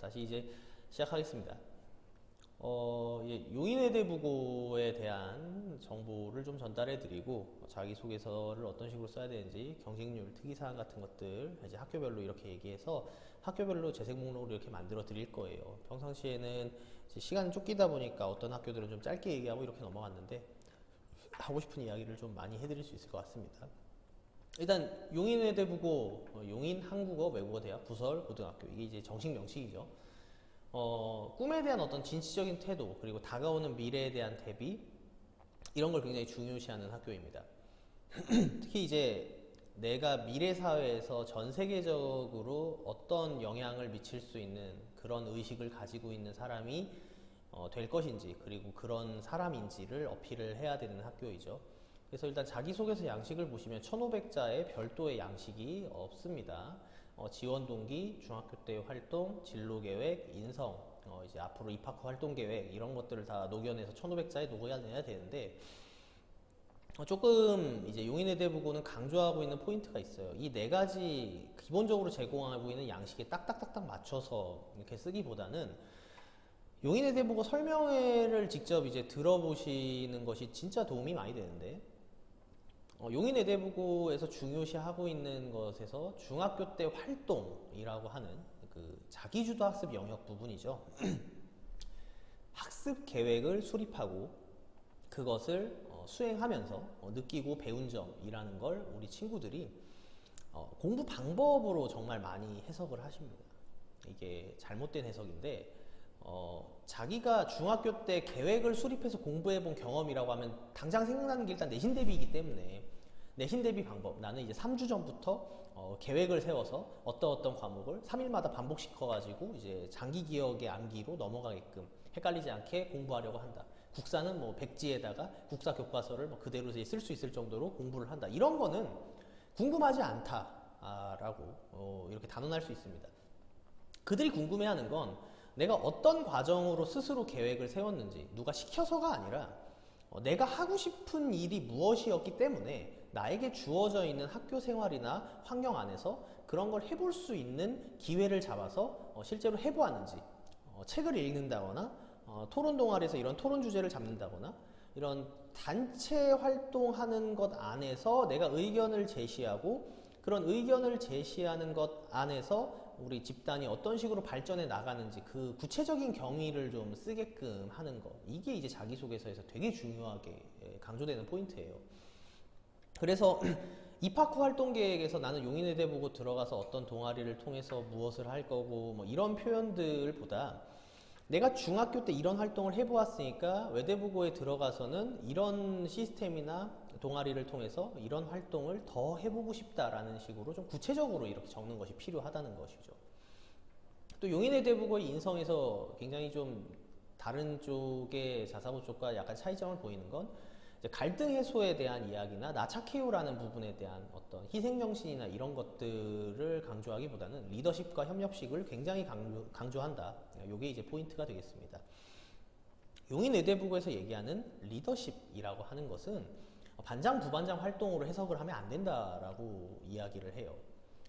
다시 이제 시작하겠습니다. 용인외대부고에 대한 정보를 좀 전달해 드리고 자기소개서를 어떤 식으로 써야 되는지 경쟁률, 특이사항 같은 것들 이제 학교별로 이렇게 얘기해서 학교별로 재생 목록을 이렇게 만들어 드릴 거예요. 평상시에는 이제 시간 쫓기다 보니까 어떤 학교들은 좀 짧게 얘기하고 이렇게 넘어갔는데 하고 싶은 이야기를 좀 많이 해드릴 수 있을 것 같습니다. 일단 용인외대부고 용인한국어 외국어대학 부설고등학교, 이게 이제 정식 명칭이죠. 꿈에 대한 어떤 진취적인 태도, 그리고 다가오는 미래에 대한 대비, 이런 걸 굉장히 중요시하는 학교입니다. 특히 이제 내가 미래 사회에서 전 세계적으로 어떤 영향을 미칠 수 있는 그런 의식을 가지고 있는 사람이 될 것인지, 그리고 그런 사람인지를 어필을 해야 되는 학교이죠. 그래서 일단 자기소개서 양식을 보시면 1500자의 별도의 양식이 없습니다. 지원 동기, 중학교 때 활동, 진로 계획, 인성, 이제 앞으로 입학 후 활동 계획, 이런 것들을 다 녹여내서 1500자에 녹여내야 되는데, 조금 이제 용인외대부고는 강조하고 있는 포인트가 있어요. 이 네 가지 기본적으로 제공하고 있는 양식에 딱딱딱딱 맞춰서 이렇게 쓰기보다는 용인외대부고 설명회를 직접 이제 들어보시는 것이 진짜 도움이 많이 되는데, 용인외대부고에서 중요시하고 있는 것에서 중학교 때 활동이라고 하는 그 자기주도 학습 영역 부분이죠. 학습 계획을 수립하고 그것을 수행하면서 느끼고 배운 점이라는 걸 우리 친구들이 공부 방법으로 정말 많이 해석을 하십니다. 이게 잘못된 해석인데, 자기가 중학교 때 계획을 수립해서 공부해본 경험이라고 하면 당장 생각나는 게 일단 내신 대비이기 때문에, 내신 대비 방법, 나는 이제 3주 전부터 계획을 세워서 어떤 과목을 3일마다 반복시켜가지고 이제 장기 기억의 암기로 넘어가게끔 헷갈리지 않게 공부하려고 한다. 국사는 뭐 백지에다가 국사 교과서를 뭐 그대로 쓸 수 있을 정도로 공부를 한다. 이런 거는 궁금하지 않다라고 이렇게 단언할 수 있습니다. 그들이 궁금해하는 건 내가 어떤 과정으로 스스로 계획을 세웠는지, 누가 시켜서가 아니라 내가 하고 싶은 일이 무엇이었기 때문에 나에게 주어져 있는 학교 생활이나 환경 안에서 그런 걸 해볼 수 있는 기회를 잡아서 실제로 해보았는지, 책을 읽는다거나 토론 동아리에서 이런 토론 주제를 잡는다거나 이런 단체 활동하는 것 안에서 내가 의견을 제시하고 그런 의견을 제시하는 것 안에서 우리 집단이 어떤 식으로 발전해 나가는지 그 구체적인 경위를 좀 쓰게끔 하는 것, 이게 이제 자기소개서에서 되게 중요하게 강조되는 포인트예요. 그래서 입학 후 활동 계획에서 나는 용인외대부고 들어가서 어떤 동아리를 통해서 무엇을 할 거고 뭐 이런 표현들보다 내가 중학교 때 이런 활동을 해보았으니까 외대부고에 들어가서는 이런 시스템이나 동아리를 통해서 이런 활동을 더 해보고 싶다라는 식으로 좀 구체적으로 이렇게 적는 것이 필요하다는 것이죠. 또 용인외대부고의 인성에서 굉장히 좀 다른 쪽의 자사고 쪽과 약간 차이점을 보이는 건 갈등 해소에 대한 이야기나 나 착해요라는 부분에 대한 어떤 희생정신이나 이런 것들을 강조하기보다는 리더십과 협력식을 굉장히 강조한다. 이게 이제 포인트가 되겠습니다. 용인외대부고에서 얘기하는 리더십이라고 하는 것은 반장, 부반장 활동으로 해석을 하면 안 된다라고 이야기를 해요.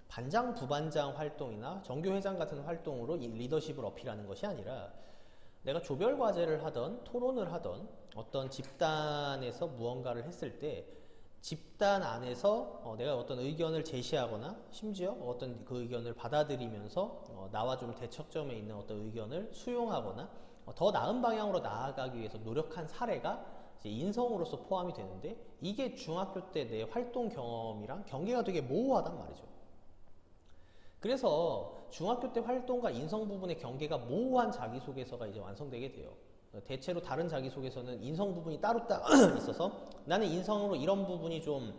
반장, 부반장 활동이나 정교회장 같은 활동으로 이 리더십을 어필하는 것이 아니라 내가 조별 과제를 하던 토론을 하던 어떤 집단에서 무언가를 했을 때 집단 안에서 내가 어떤 의견을 제시하거나 심지어 어떤 그 의견을 받아들이면서 나와 좀 대척점에 있는 어떤 의견을 수용하거나 더 나은 방향으로 나아가기 위해서 노력한 사례가 이제 인성으로서 포함이 되는데, 이게 중학교 때 내 활동 경험이랑 경계가 되게 모호하단 말이죠. 그래서 중학교 때 활동과 인성 부분의 경계가 모호한 자기소개서가 이제 완성되게 돼요. 대체로 다른 자기소개서는 인성 부분이 따로 있어서 나는 인성으로 이런 부분이 좀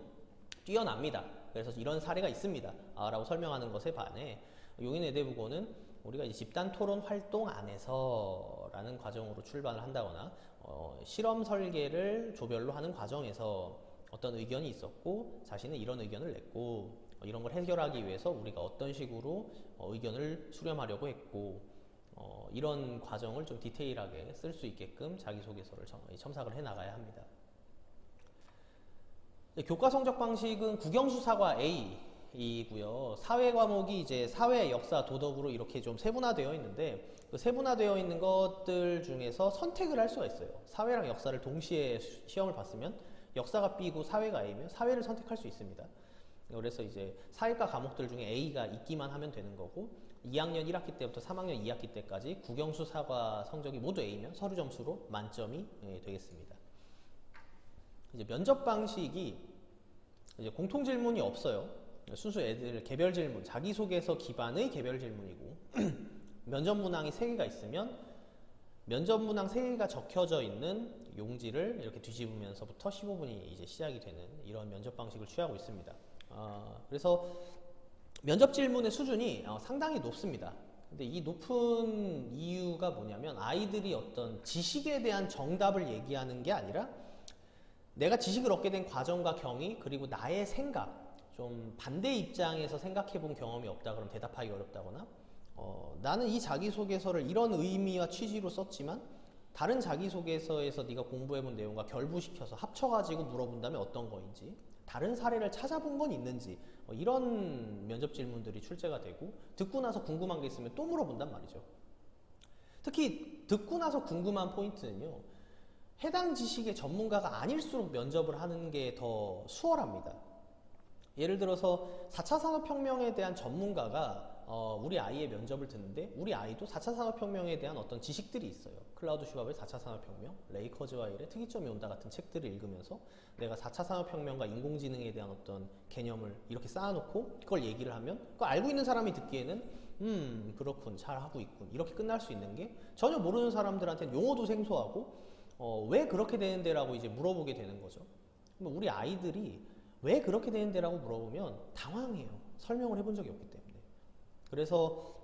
뛰어납니다. 그래서 이런 사례가 있습니다. 라고 설명하는 것에 반해 용인외대부고는 우리가 이제 집단 토론 활동 안에서 라는 과정으로 출발을 한다거나 실험 설계를 조별로 하는 과정에서 어떤 의견이 있었고 자신은 이런 의견을 냈고 이런 걸 해결하기 위해서 우리가 어떤 식으로 의견을 수렴하려고 했고 이런 과정을 좀 디테일하게 쓸 수 있게끔 자기소개서를 첨삭을 해 나가야 합니다. 교과 성적 방식은 국영수 사과 A 이고요. 사회 과목이 이제 사회, 역사, 도덕으로 이렇게 좀 세분화되어 있는데 그 세분화되어 있는 것들 중에서 선택을 할 수가 있어요. 사회랑 역사를 동시에 시험을 봤으면 역사가 B고 사회가 A면 사회를 선택할 수 있습니다. 그래서 이제 사회과 과목들 중에 A가 있기만 하면 되는 거고 2학년 1학기 때부터 3학년 2학기 때까지 국영수 사과 성적이 모두 A면 서류 점수로 만점이 되겠습니다. 이제 면접 방식이 이제 공통 질문이 없어요. 순수 애들 개별 질문, 자기소개서 기반의 개별 질문이고 면접 문항이 3개가 있으면 면접 문항 3개가 적혀져 있는 용지를 이렇게 뒤집으면서부터 15분이 이제 시작이 되는 이런 면접 방식을 취하고 있습니다. 그래서 면접 질문의 수준이 상당히 높습니다. 근데 이 높은 이유가 뭐냐면 아이들이 어떤 지식에 대한 정답을 얘기하는 게 아니라 내가 지식을 얻게 된 과정과 경위 그리고 나의 생각 좀 반대 입장에서 생각해 본 경험이 없다 그러면 대답하기 어렵다거나 나는 이 자기소개서를 이런 의미와 취지로 썼지만 다른 자기소개서에서 네가 공부해 본 내용과 결부시켜서 합쳐가지고 물어본다면 어떤 거인지 다른 사례를 찾아본 건 있는지 이런 면접 질문들이 출제가 되고 듣고 나서 궁금한 게 있으면 또 물어본단 말이죠. 특히 듣고 나서 궁금한 포인트는요. 해당 지식의 전문가가 아닐수록 면접을 하는 게 더 수월합니다. 예를 들어서 4차 산업혁명에 대한 전문가가 우리 아이의 면접을 듣는데 우리 아이도 4차 산업혁명에 대한 어떤 지식들이 있어요. 클라우드 슈왑의 4차 산업혁명, 레이 커즈와일의 특이점이 온다 같은 책들을 읽으면서 내가 4차 산업혁명과 인공지능에 대한 어떤 개념을 이렇게 쌓아놓고 그걸 얘기를 하면 그걸 알고 있는 사람이 듣기에는 그렇군, 잘하고 있군 이렇게 끝날 수 있는 게 전혀 모르는 사람들한테는 용어도 생소하고 왜 그렇게 되는데 라고 이제 물어보게 되는 거죠. 우리 아이들이 왜 그렇게 되는데 라고 물어보면 당황해요. 설명을 해본 적이 없기 때문에. 그래서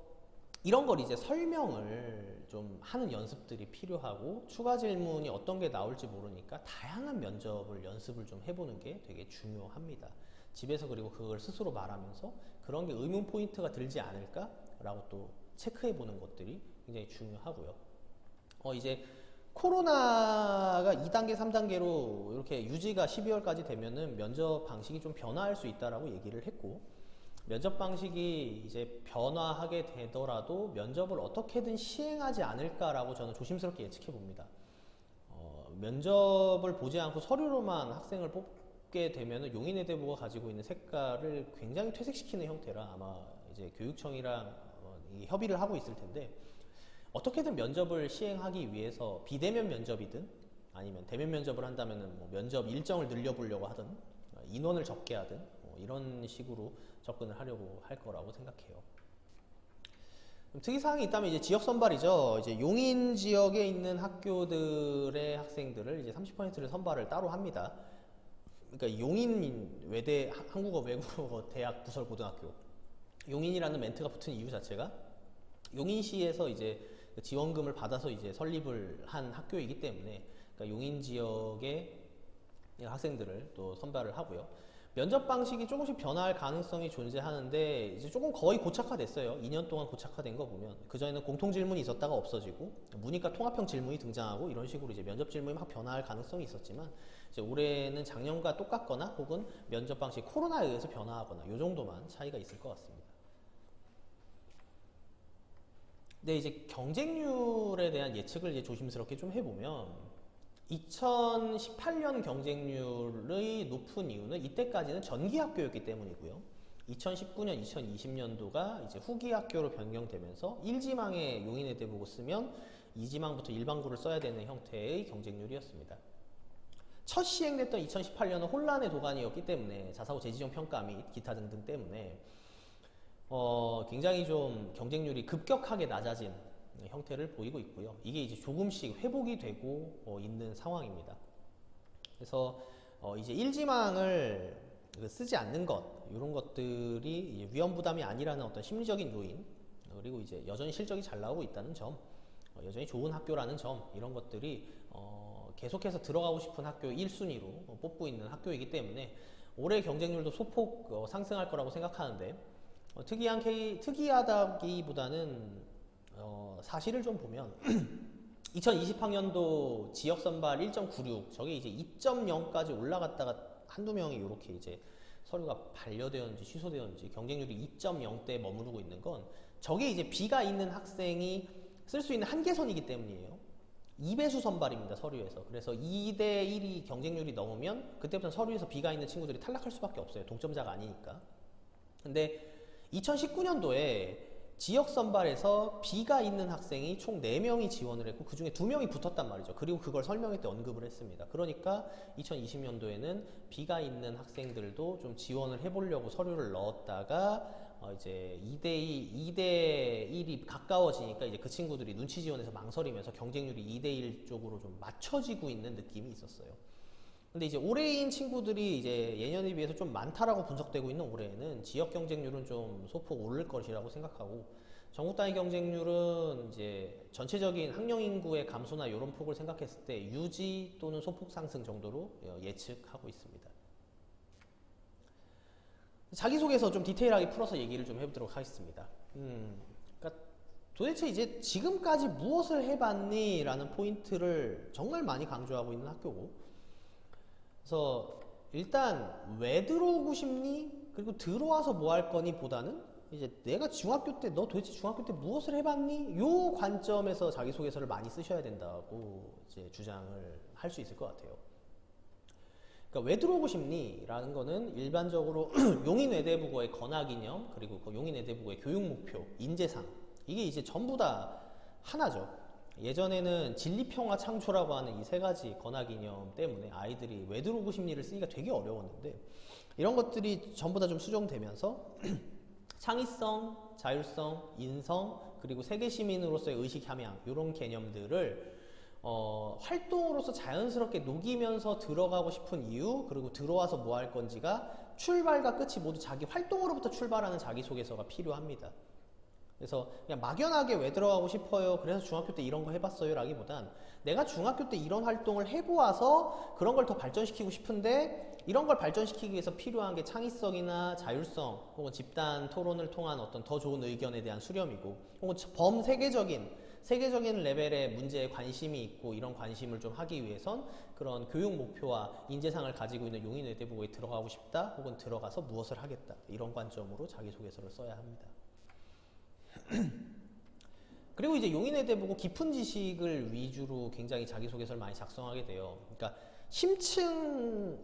이런 걸 이제 설명을 좀 하는 연습들이 필요하고 추가 질문이 어떤 게 나올지 모르니까 다양한 면접을 연습을 좀 해보는 게 되게 중요합니다. 집에서 그리고 그걸 스스로 말하면서 그런 게 의문 포인트가 들지 않을까 라고 또 체크해 보는 것들이 굉장히 중요하고요. 이제 코로나가 2단계, 3단계로 이렇게 유지가 12월까지 되면은 면접 방식이 좀 변화할 수 있다라고 얘기를 했고 면접 방식이 이제 변화하게 되더라도 면접을 어떻게든 시행하지 않을까라고 저는 조심스럽게 예측해 봅니다. 면접을 보지 않고 서류로만 학생을 뽑게 되면은 용인외대부가 가지고 있는 색깔을 굉장히 퇴색시키는 형태라 아마 이제 교육청이랑 협의를 하고 있을 텐데 어떻게든 면접을 시행하기 위해서 비대면 면접이든 아니면 대면 면접을 한다면은 뭐 면접 일정을 늘려보려고 하든 인원을 적게 하든 이런 식으로 접근을 하려고 할 거라고 생각해요. 특이사항이 있다면 이제 지역 선발이죠. 이제 용인 지역에 있는 학교들의 학생들을 이제 30%를 선발을 따로 합니다. 그러니까 용인 외대 한국어 외국어 대학 부설 고등학교 용인이라는 멘트가 붙은 이유 자체가 용인시에서 이제 지원금을 받아서 이제 설립을 한 학교이기 때문에 그러니까 용인 지역의 학생들을 또 선발을 하고요. 면접 방식이 조금씩 변화할 가능성이 존재하는데 이제 조금 거의 고착화됐어요. 2년 동안 고착화된 거 보면 그전에는 공통 질문이 있었다가 없어지고 문이과 통합형 질문이 등장하고 이런 식으로 이제 면접 질문이 막 변화할 가능성이 있었지만 이제 올해는 작년과 똑같거나 혹은 면접 방식 코로나에 의해서 변화하거나 이 정도만 차이가 있을 것 같습니다. 근데 이제 경쟁률에 대한 예측을 이제 조심스럽게 좀 해보면 2018년 경쟁률의 높은 이유는 이때까지는 전기 학교였기 때문이고요. 2019년, 2020년도가 이제 후기 학교로 변경되면서 1지망에 용인외대보고 쓰면 2지망부터 일반고를 써야 되는 형태의 경쟁률이었습니다. 첫 시행됐던 2018년은 혼란의 도가니였기 때문에 자사고 재지정 평가 및 기타 등등 때문에 굉장히 좀 경쟁률이 급격하게 낮아진 형태를 보이고 있고요. 이게 이제 조금씩 회복이 되고 있는 상황입니다. 그래서 이제 1지망을 쓰지 않는 것 이런 것들이 위험 부담이 아니라는 어떤 심리적인 요인 그리고 이제 여전히 실적이 잘 나오고 있다는 점 여전히 좋은 학교라는 점 이런 것들이 계속해서 들어가고 싶은 학교 1순위로 뽑고 있는 학교이기 때문에 올해 경쟁률도 소폭 상승할 거라고 생각하는데 특이하다기보다는 사실을 좀 보면 2020학년도 지역선발 1.96 저게 이제 2.0까지 올라갔다가 한두 명이 이렇게 이제 서류가 반려되었는지 취소되었는지 경쟁률이 2.0대에 머무르고 있는 건 저게 이제 B가 있는 학생이 쓸 수 있는 한계선이기 때문이에요. 2배수 선발입니다, 서류에서. 그래서 2대 1이 경쟁률이 넘으면 그때부터 서류에서 B가 있는 친구들이 탈락할 수밖에 없어요. 동점자가 아니니까. 근데 2019년도에 지역 선발에서 B가 있는 학생이 총 4명이 지원을 했고 그 중에 2명이 붙었단 말이죠. 그리고 그걸 설명회 때 언급을 했습니다. 그러니까 2020년도에는 B가 있는 학생들도 좀 지원을 해보려고 서류를 넣었다가 이제 2대 1이 가까워지니까 이제 그 친구들이 눈치 지원에서 망설이면서 경쟁률이 2대 1 쪽으로 좀 맞춰지고 있는 느낌이 있었어요. 근데 이제 올해인 친구들이 이제 예년에 비해서 좀 많다라고 분석되고 있는 올해에는 지역 경쟁률은 좀 소폭 오를 것이라고 생각하고 전국 단위 경쟁률은 이제 전체적인 학령 인구의 감소나 이런 폭을 생각했을 때 유지 또는 소폭 상승 정도로 예측하고 있습니다. 자기소개서 좀 디테일하게 풀어서 얘기를 좀 해보도록 하겠습니다. 그러니까 도대체 이제 지금까지 무엇을 해봤니? 라는 포인트를 정말 많이 강조하고 있는 학교고 그래서 일단 왜 들어오고 싶니? 그리고 들어와서 뭐 할 거니? 보다는 이제 내가 중학교 때 너 도대체 중학교 때 무엇을 해봤니? 요 관점에서 자기소개서를 많이 쓰셔야 된다고 이제 주장을 할 수 있을 것 같아요. 그러니까 왜 들어오고 싶니? 라는 거는 일반적으로 용인외대부고의 건학이념 그리고 그 용인외대부고의 교육목표, 인재상 이게 이제 전부 다 하나죠. 예전에는 진리평화 창조라고 하는 이 3가지 건학이념 때문에 아이들이 왜 들어오고 싶니를 쓰기가 되게 어려웠는데 이런 것들이 전부 다 좀 수정되면서 창의성, 자율성, 인성 그리고 세계시민으로서의 의식 함양 이런 개념들을 활동으로서 자연스럽게 녹이면서 들어가고 싶은 이유 그리고 들어와서 뭐 할 건지가 출발과 끝이 모두 자기 활동으로부터 출발하는 자기소개서가 필요합니다. 그래서 그냥 막연하게 왜 들어가고 싶어요 그래서 중학교 때 이런 거 해봤어요 라기보단 내가 중학교 때 이런 활동을 해보아서 그런 걸 더 발전시키고 싶은데 이런 걸 발전시키기 위해서 필요한 게 창의성이나 자율성 혹은 집단 토론을 통한 어떤 더 좋은 의견에 대한 수렴이고 혹은 세계적인 레벨의 문제에 관심이 있고 이런 관심을 좀 하기 위해선 그런 교육 목표와 인재상을 가지고 있는 용인외대부고에 들어가고 싶다 혹은 들어가서 무엇을 하겠다 이런 관점으로 자기소개서를 써야 합니다. 그리고 이제 용인외대부고 깊은 지식을 위주로 굉장히 자기소개서를 많이 작성하게 돼요. 그러니까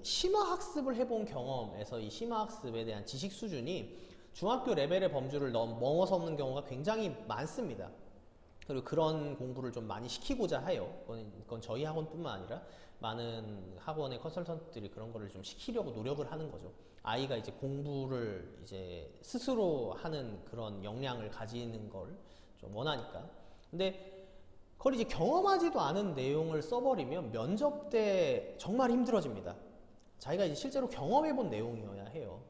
심화학습을 해본 경험에서 이 심화학습에 대한 지식 수준이 중학교 레벨의 범주를 넘어서는 경우가 굉장히 많습니다. 그리고 그런 공부를 좀 많이 시키고자 해요. 그건 저희 학원뿐만 아니라 많은 학원의 컨설턴트들이 그런 거를 좀 시키려고 노력을 하는 거죠. 아이가 이제 공부를 이제 스스로 하는 그런 역량을 가지는 걸 좀 원하니까. 근데 그걸 이제 경험하지도 않은 내용을 써버리면 면접 때 정말 힘들어집니다. 자기가 이제 실제로 경험해본 내용이어야 해요.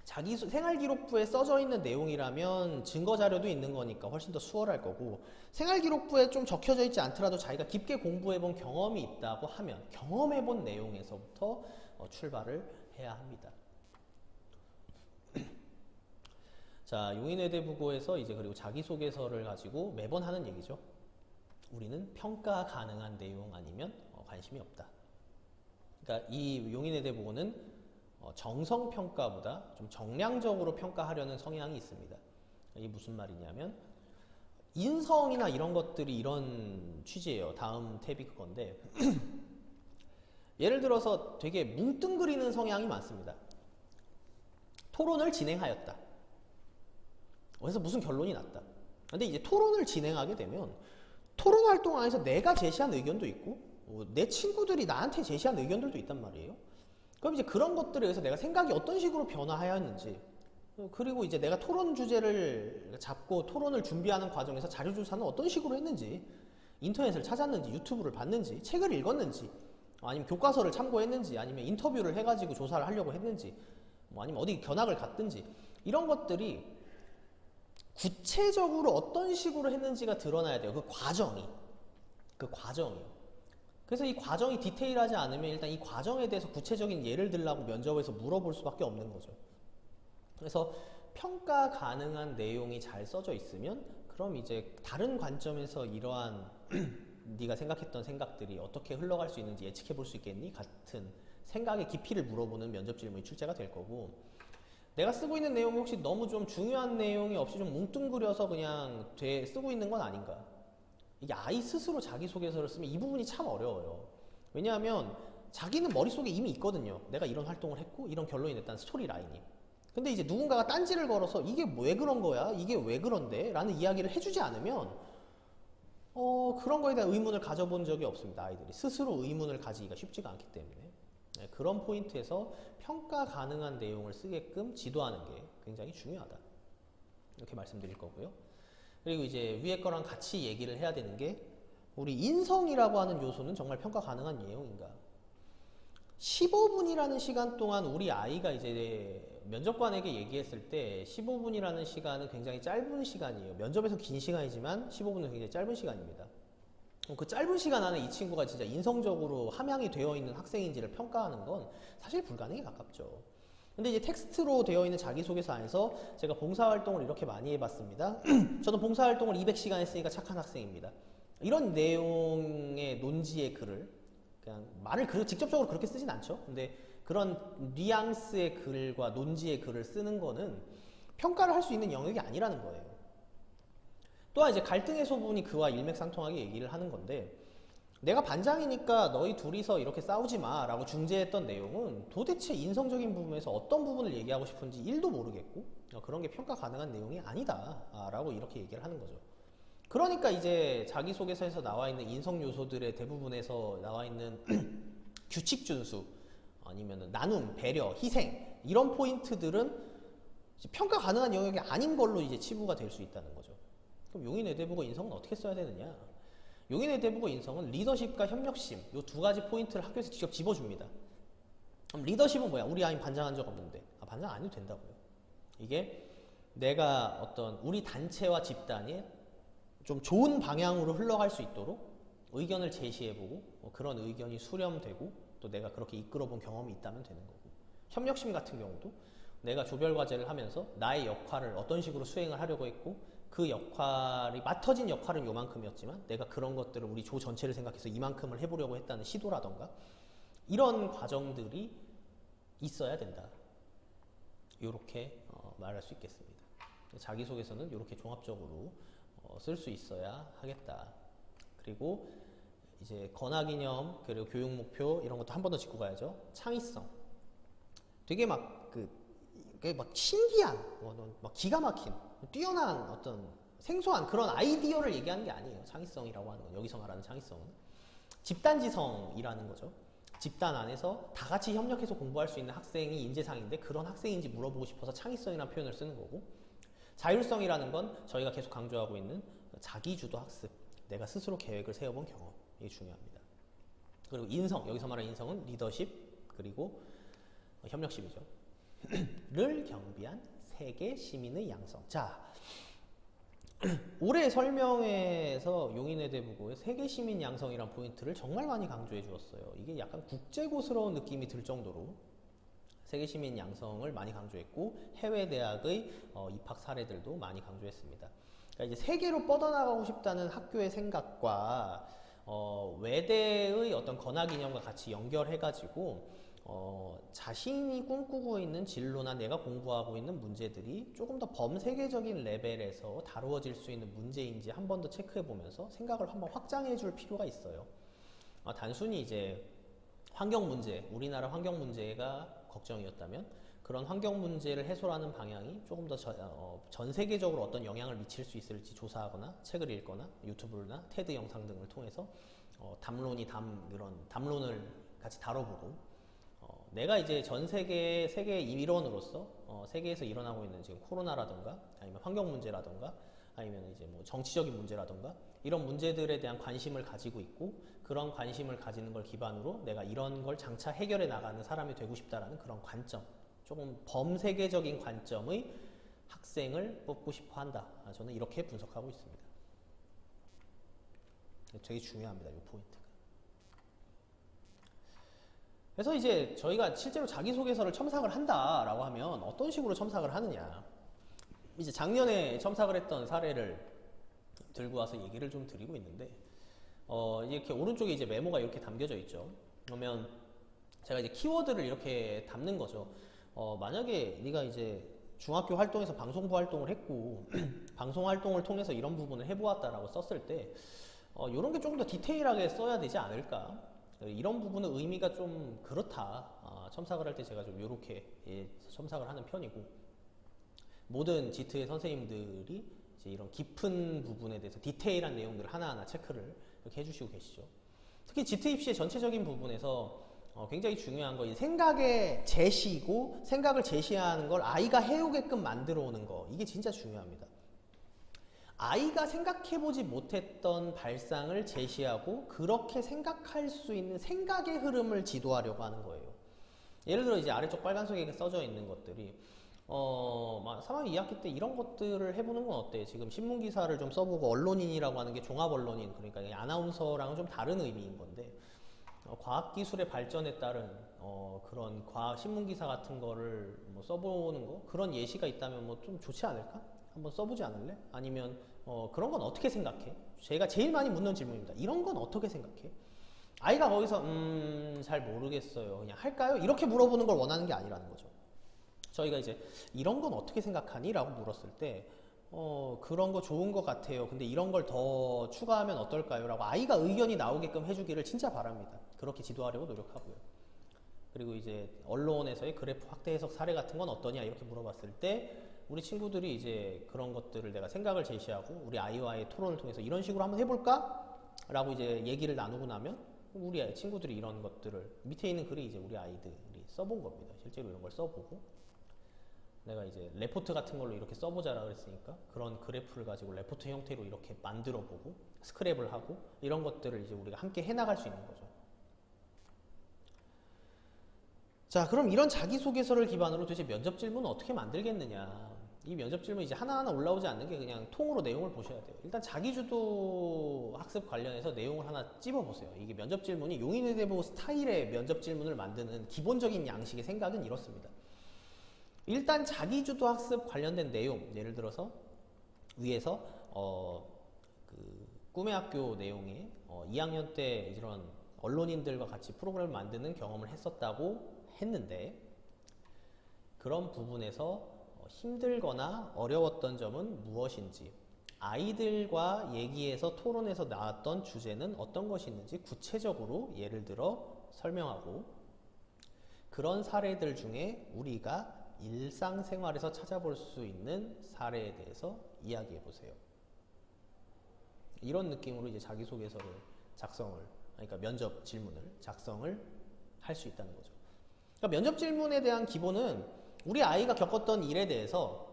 자기 생활기록부에 써져 있는 내용이라면 증거자료도 있는 거니까 훨씬 더 수월할 거고 생활기록부에 좀 적혀져 있지 않더라도 자기가 깊게 공부해본 경험이 있다고 하면 경험해본 내용에서부터 출발을 해야 합니다. 자, 용인외대부고에서 이제 그리고 자기소개서를 가지고 매번 하는 얘기죠. 우리는 평가 가능한 내용 아니면 관심이 없다. 그러니까 이 용인외대부고는 정성평가보다 좀 정량적으로 평가하려는 성향이 있습니다. 이게 무슨 말이냐면 인성이나 이런 것들이 이런 취지예요. 다음 탭이 그건데 예를 들어서 되게 뭉뚱그리는 성향이 많습니다. 토론을 진행하였다. 그래서 무슨 결론이 났다. 근데 이제 토론을 진행하게 되면 토론 활동 안에서 내가 제시한 의견도 있고 내 친구들이 나한테 제시한 의견들도 있단 말이에요. 그럼 이제 그런 것들에 의해서 내가 생각이 어떤 식으로 변화하였는지 그리고 이제 내가 토론 주제를 잡고 토론을 준비하는 과정에서 자료 조사는 어떤 식으로 했는지 인터넷을 찾았는지 유튜브를 봤는지 책을 읽었는지 아니면 교과서를 참고했는지 아니면 인터뷰를 해가지고 조사를 하려고 했는지 아니면 어디 견학을 갔든지 이런 것들이 구체적으로 어떤 식으로 했는지가 드러나야 돼요. 그 과정이. 그래서 이 과정이 디테일하지 않으면 일단 이 과정에 대해서 구체적인 예를 들라고 면접에서 물어볼 수밖에 없는 거죠. 그래서 평가 가능한 내용이 잘 써져 있으면 그럼 이제 다른 관점에서 이러한 네가 생각했던 생각들이 어떻게 흘러갈 수 있는지 예측해 볼 수 있겠니? 같은 생각의 깊이를 물어보는 면접 질문이 출제가 될 거고, 내가 쓰고 있는 내용이 혹시 너무 좀 중요한 내용이 없이 좀 뭉뚱그려서 그냥 쓰고 있는 건 아닌가. 이게 아이 스스로 자기소개서를 쓰면 이 부분이 참 어려워요. 왜냐하면 자기는 머릿속에 이미 있거든요. 내가 이런 활동을 했고 이런 결론이 냈다는 스토리 라인이. 근데 이제 누군가가 딴지를 걸어서 이게 왜 그런 거야? 이게 왜 그런데? 라는 이야기를 해주지 않으면 그런 거에 대한 의문을 가져본 적이 없습니다. 아이들이 스스로 의문을 가지기가 쉽지가 않기 때문에. 네, 그런 포인트에서 평가 가능한 내용을 쓰게끔 지도하는 게 굉장히 중요하다. 이렇게 말씀드릴 거고요. 그리고 이제 위에 거랑 같이 얘기를 해야 되는 게, 우리 인성이라고 하는 요소는 정말 평가 가능한 내용인가? 15분이라는 시간 동안 우리 아이가 이제 면접관에게 얘기했을 때 15분이라는 시간은 굉장히 짧은 시간이에요. 면접에서 긴 시간이지만 15분은 굉장히 짧은 시간입니다. 그 짧은 시간 안에 이 친구가 진짜 인성적으로 함양이 되어 있는 학생인지를 평가하는 건 사실 불가능에 가깝죠. 근데 이제 텍스트로 되어 있는 자기소개서 안에서 제가 봉사활동을 이렇게 많이 해봤습니다. 저는 봉사활동을 200시간 했으니까 착한 학생입니다. 이런 내용의 논지의 글을, 그냥 말을 직접적으로 그렇게 쓰진 않죠. 근데 그런 뉘앙스의 글과 논지의 글을 쓰는 거는 평가를 할 수 있는 영역이 아니라는 거예요. 또한 이제 갈등의 소분이 그와 일맥상통하게 얘기를 하는 건데, 내가 반장이니까 너희 둘이서 이렇게 싸우지 마 라고 중재했던 내용은 도대체 인성적인 부분에서 어떤 부분을 얘기하고 싶은지 1도 모르겠고, 그런 게 평가 가능한 내용이 아니다 라고 이렇게 얘기를 하는 거죠. 그러니까 이제 자기소개서에서 나와 있는 인성 요소들의 대부분에서 나와 있는 규칙 준수, 아니면 나눔, 배려, 희생, 이런 포인트들은 평가 가능한 영역이 아닌 걸로 이제 치부가 될 수 있다는 거죠. 그럼 용인 외대부고 인성은 어떻게 써야 되느냐? 용인 외대부고 인성은 리더십과 협력심, 이 두 가지 포인트를 학교에서 직접 집어줍니다. 그럼 리더십은 뭐야? 우리 아이 반장한 적 없는데. 반장 안 해도 된다고요. 이게 내가 어떤 우리 단체와 집단이 좀 좋은 방향으로 흘러갈 수 있도록 의견을 제시해보고, 그런 의견이 수렴되고, 또 내가 그렇게 이끌어본 경험이 있다면 되는 거고, 협력심 같은 경우도 내가 조별과제를 하면서 나의 역할을 어떤 식으로 수행을 하려고 했고, 그 역할이 맡아진 역할은 요만큼이었지만 내가 그런 것들을 우리 조 전체를 생각해서 이만큼을 해보려고 했다는 시도라던가, 이런 과정들이 있어야 된다. 이렇게 말할 수 있겠습니다. 자기소개서는 이렇게 종합적으로 쓸 수 있어야 하겠다. 그리고 이제 권하기념, 그리고 교육 목표 이런 것도 한 번 더 짚고 가야죠. 창의성. 되게 막 신기한, 막 기가 막힌, 뛰어난 어떤 생소한 그런 아이디어를 얘기하는 게 아니에요. 창의성이라고 하는 건, 여기서 말하는 창의성은 집단지성이라는 거죠. 집단 안에서 다 같이 협력해서 공부할 수 있는 학생이 인재상인데, 그런 학생인지 물어보고 싶어서 창의성이라는 표현을 쓰는 거고, 자율성이라는 건 저희가 계속 강조하고 있는 자기주도 학습, 내가 스스로 계획을 세워본 경험, 이게 중요합니다. 그리고 인성, 여기서 말하는 인성은 리더십, 그리고 협력심이죠. 를 경비한 세계 시민의 양성. 자, 올해 설명회에서 용인외대부고의 세계 시민 양성이란 포인트를 정말 많이 강조해 주었어요. 이게 약간 국제고스러운 느낌이 들 정도로 세계 시민 양성을 많이 강조했고, 해외 대학의 입학 사례들도 많이 강조했습니다. 그러니까 이제 세계로 뻗어나가고 싶다는 학교의 생각과 외대의 어떤 건화기념과 같이 연결해가지고 자신이 꿈꾸고 있는 진로나 내가 공부하고 있는 문제들이 조금 더 범세계적인 레벨에서 다루어질 수 있는 문제인지 한 번 더 체크해 보면서 생각을 한번 확장해 줄 필요가 있어요. 단순히 이제 환경 문제, 우리나라 환경 문제가 걱정이었다면, 그런 환경 문제를 해소하는 방향이 조금 더 전 세계적으로 어떤 영향을 미칠 수 있을지 조사하거나 책을 읽거나 유튜브나 테드 영상 등을 통해서 그런 담론을 같이 다뤄보고, 내가 이제 전 세계의 일원으로서 세계에서 일어나고 있는 지금 코로나라던가, 아니면 환경 문제라던가, 아니면 이제 뭐 정치적인 문제라던가, 이런 문제들에 대한 관심을 가지고 있고, 그런 관심을 가지는 걸 기반으로 내가 이런 걸 장차 해결해 나가는 사람이 되고 싶다라는 그런 관점, 조금 범세계적인 관점의 학생을 뽑고 싶어 한다. 저는 이렇게 분석하고 있습니다. 되게 중요합니다, 이 포인트가. 그래서 이제 저희가 실제로 자기소개서를 첨삭을 한다라고 하면 어떤 식으로 첨삭을 하느냐. 이제 작년에 첨삭을 했던 사례를 들고 와서 얘기를 좀 드리고 있는데, 이렇게 오른쪽에 이제 메모가 이렇게 담겨져 있죠. 그러면 제가 이제 키워드를 이렇게 담는 거죠. 만약에 네가 이제 중학교 활동에서 방송부 활동을 했고 방송 활동을 통해서 이런 부분을 해보았다라고 썼을 때 이런 게 조금 더 디테일하게 써야 되지 않을까? 이런 부분은 의미가 좀 그렇다. 첨삭을 할 때 제가 좀 이렇게 첨삭을 하는 편이고, 모든 지트의 선생님들이 이제 이런 깊은 부분에 대해서 디테일한 내용들을 하나하나 체크를 이렇게 해주시고 계시죠. 특히 지트 입시의 전체적인 부분에서 굉장히 중요한 거, 이 생각의 제시이고 생각을 제시하는 걸 아이가 해오게끔 만들어 오는 거, 이게 진짜 중요합니다. 아이가 생각해보지 못했던 발상을 제시하고 그렇게 생각할 수 있는 생각의 흐름을 지도하려고 하는 거예요. 예를 들어 이제 아래쪽 빨간색에 써져 있는 것들이 3학년 2학기 때 이런 것들을 해보는 건 어때? 지금 신문기사를 좀 써보고 언론인이라고 하는 게 종합언론인, 그러니까 아나운서랑은 좀 다른 의미인 건데, 과학기술의 발전에 따른 그런 과학 신문기사 같은 거를 뭐 써보는 거, 그런 예시가 있다면 뭐 좀 좋지 않을까? 한번 써보지 않을래? 아니면 그런 건 어떻게 생각해? 제가 제일 많이 묻는 질문입니다. 이런 건 어떻게 생각해? 아이가 거기서 잘 모르겠어요, 그냥 할까요? 이렇게 물어보는 걸 원하는 게 아니라는 거죠. 저희가 이제 이런 건 어떻게 생각하니? 라고 물었을 때 그런 거 좋은 것 같아요, 근데 이런 걸 더 추가하면 어떨까요? 라고 아이가 의견이 나오게끔 해주기를 진짜 바랍니다. 그렇게 지도하려고 노력하고요. 그리고 이제 언론에서의 그래프 확대 해석 사례 같은 건 어떠냐 이렇게 물어봤을 때 우리 친구들이 이제 그런 것들을 내가 생각을 제시하고 우리 아이와의 토론을 통해서 이런 식으로 한번 해볼까? 라고 이제 얘기를 나누고 나면 우리 친구들이 이런 것들을, 밑에 있는 글이 이제 우리 아이들이 써본 겁니다. 실제로 이런 걸 써보고, 내가 이제 레포트 같은 걸로 이렇게 써보자라 그랬으니까 그런 그래프를 가지고 레포트 형태로 이렇게 만들어 보고 스크랩을 하고 이런 것들을 이제 우리가 함께 해나갈 수 있는 거죠. 자, 그럼 이런 자기소개서를 기반으로 도대체 면접 질문은 어떻게 만들겠느냐. 이 면접 질문 이제 하나하나 올라오지 않는 게 그냥 통으로 내용을 보셔야 돼요. 일단 자기주도 학습 관련해서 내용을 하나 찝어보세요. 이게 면접 질문이 용인의대부 스타일의 면접 질문을 만드는 기본적인 양식의 생각은 이렇습니다. 일단 자기주도 학습 관련된 내용, 예를 들어서 위에서 꿈의 학교 내용에 2학년 때 이런 언론인들과 같이 프로그램을 만드는 경험을 했었다고 했는데, 그런 부분에서 힘들거나 어려웠던 점은 무엇인지, 아이들과 얘기해서 토론에서 나왔던 주제는 어떤 것이 있는지 구체적으로 예를 들어 설명하고, 그런 사례들 중에 우리가 일상생활에서 찾아볼 수 있는 사례에 대해서 이야기해 보세요. 이런 느낌으로 이제 자기소개서를 그러니까 면접 질문을 작성을 할 수 있다는 거죠. 그러니까 면접 질문에 대한 기본은 우리 아이가 겪었던 일에 대해서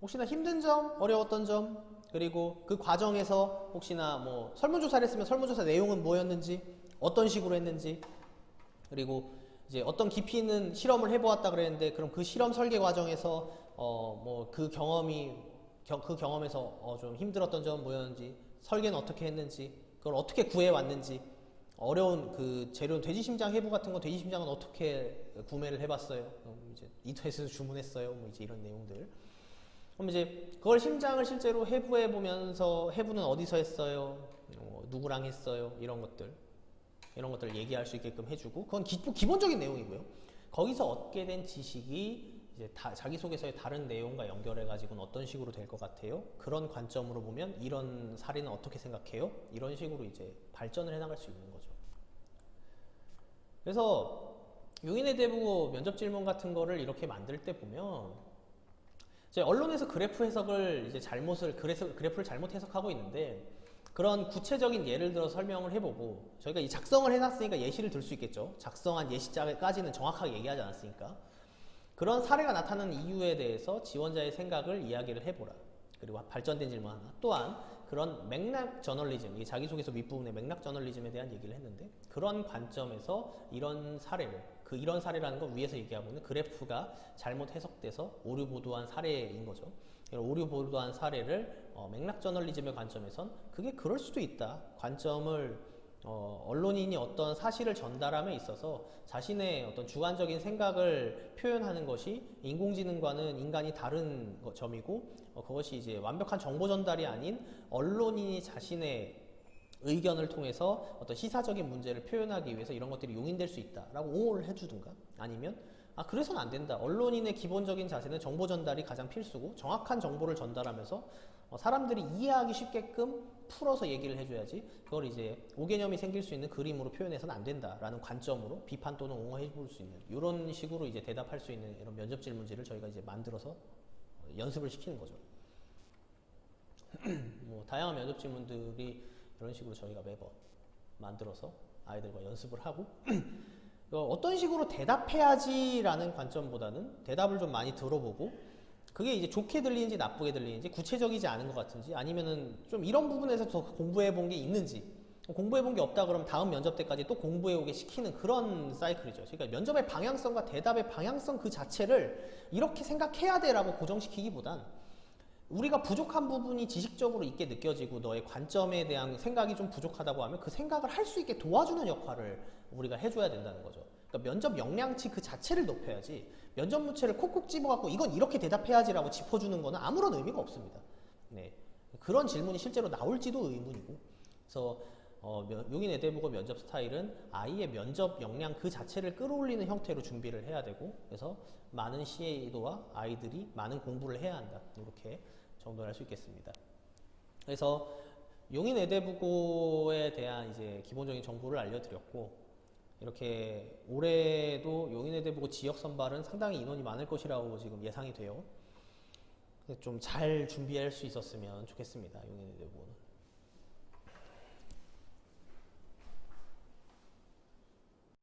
혹시나 힘든 점, 어려웠던 점, 그리고 그 과정에서 혹시나 뭐 설문조사를 했으면 설문조사 내용은 뭐였는지, 어떤 식으로 했는지, 그리고 이제 어떤 깊이 있는 실험을 해보았다 그랬는데 그럼 그 실험 설계 과정에서 뭐 그 경험에서 좀 힘들었던 점은 뭐였는지, 설계는 어떻게 했는지, 그걸 어떻게 구해왔는지, 어려운 그 재료, 돼지심장 해부 같은 거, 돼지심장은 어떻게 구매를 해봤어요? 이제 인터넷에서 주문했어요. 뭐 이제 이런 내용들. 그럼 이제 그걸 심장을 실제로 해부해 보면서 해부는 어디서 했어요? 누구랑 했어요? 이런 것들 얘기할 수 있게끔 해주고, 그건 기본적인 내용이고요. 거기서 얻게 된 지식이 이제 자기소개서의 다른 내용과 연결해가지고는 어떤 식으로 될 것 같아요? 그런 관점으로 보면 이런 사례는 어떻게 생각해요? 이런 식으로 이제 발전을 해나갈 수 있는 거죠. 그래서 용인의대부 면접 질문 같은 거를 이렇게 만들 때 보면 이제 언론에서 그래프 해석을 이제 그래프를 잘못 해석하고 있는데, 그런 구체적인 예를 들어 설명을 해보고, 저희가 이 작성을 해놨으니까 예시를 들 수 있겠죠. 작성한 예시자까지는 정확하게 얘기하지 않았으니까. 그런 사례가 나타나는 이유에 대해서 지원자의 생각을 이야기를 해보라. 그리고 발전된 질문 하나. 또한 그런 맥락 저널리즘, 이 자기소개서 윗부분에 맥락 저널리즘에 대한 얘기를 했는데, 그런 관점에서 이런 사례라는 건 위에서 얘기하고 있는 그래프가 잘못 해석돼서 오류 보도한 사례인 거죠. 오류 보도한 사례를 맥락 저널리즘의 관점에선 그게 그럴 수도 있다. 관점을 언론인이 어떤 사실을 전달함에 있어서 자신의 어떤 주관적인 생각을 표현하는 것이 인공지능과는 인간이 다른 점이고, 그것이 이제 완벽한 정보 전달이 아닌 언론인이 자신의 의견을 통해서 어떤 시사적인 문제를 표현하기 위해서 이런 것들이 용인될 수 있다라고 옹호를 해주든가, 아니면 그래서는 안 된다. 언론인의 기본적인 자세는 정보 전달이 가장 필수고 정확한 정보를 전달하면서 사람들이 이해하기 쉽게끔 풀어서 얘기를 해줘야지, 그걸 이제 오개념이 생길 수 있는 그림으로 표현해서는 안 된다라는 관점으로 비판 또는 옹호해 볼 수 있는 이런 식으로 이제 대답할 수 있는 이런 면접 질문지를 저희가 이제 만들어서 연습을 시키는 거죠. 뭐 다양한 면접 질문들이 이런 식으로 저희가 매번 만들어서 아이들과 연습을 하고 어떤 식으로 대답해야지라는 관점보다는 대답을 좀 많이 들어보고 그게 이제 좋게 들리는지 나쁘게 들리는지, 구체적이지 않은 것 같은지, 아니면은 좀 이런 부분에서 더 공부해 본 게 있는지, 공부해 본 게 없다 그러면 다음 면접 때까지 또 공부해 오게 시키는 그런 사이클이죠. 그러니까 면접의 방향성과 대답의 방향성 그 자체를 이렇게 생각해야 돼라고 고정시키기보단 우리가 부족한 부분이 지식적으로 있게 느껴지고 너의 관점에 대한 생각이 좀 부족하다고 하면 그 생각을 할 수 있게 도와주는 역할을 우리가 해줘야 된다는 거죠. 그러니까 면접 역량치 그 자체를 높여야지, 면접 문체를 콕콕 집어갖고 이건 이렇게 대답해야지라고 짚어주는 거는 아무런 의미가 없습니다. 네. 그런 질문이 실제로 나올지도 의문이고. 그래서 용인 애대국어 면접 스타일은 아이의 면접 역량 그 자체를 끌어올리는 형태로 준비를 해야 되고, 그래서 많은 시도와 아이들이 많은 공부를 해야 한다, 이렇게 정도를 할 수 있겠습니다. 그래서 용인 애대국어에 대한 이제 기본적인 정보를 알려드렸고, 이렇게 올해도 용인 애대국어 지역 선발은 상당히 인원이 많을 것이라고 지금 예상이 돼요. 좀 잘 준비할 수 있었으면 좋겠습니다, 용인 애대국어는.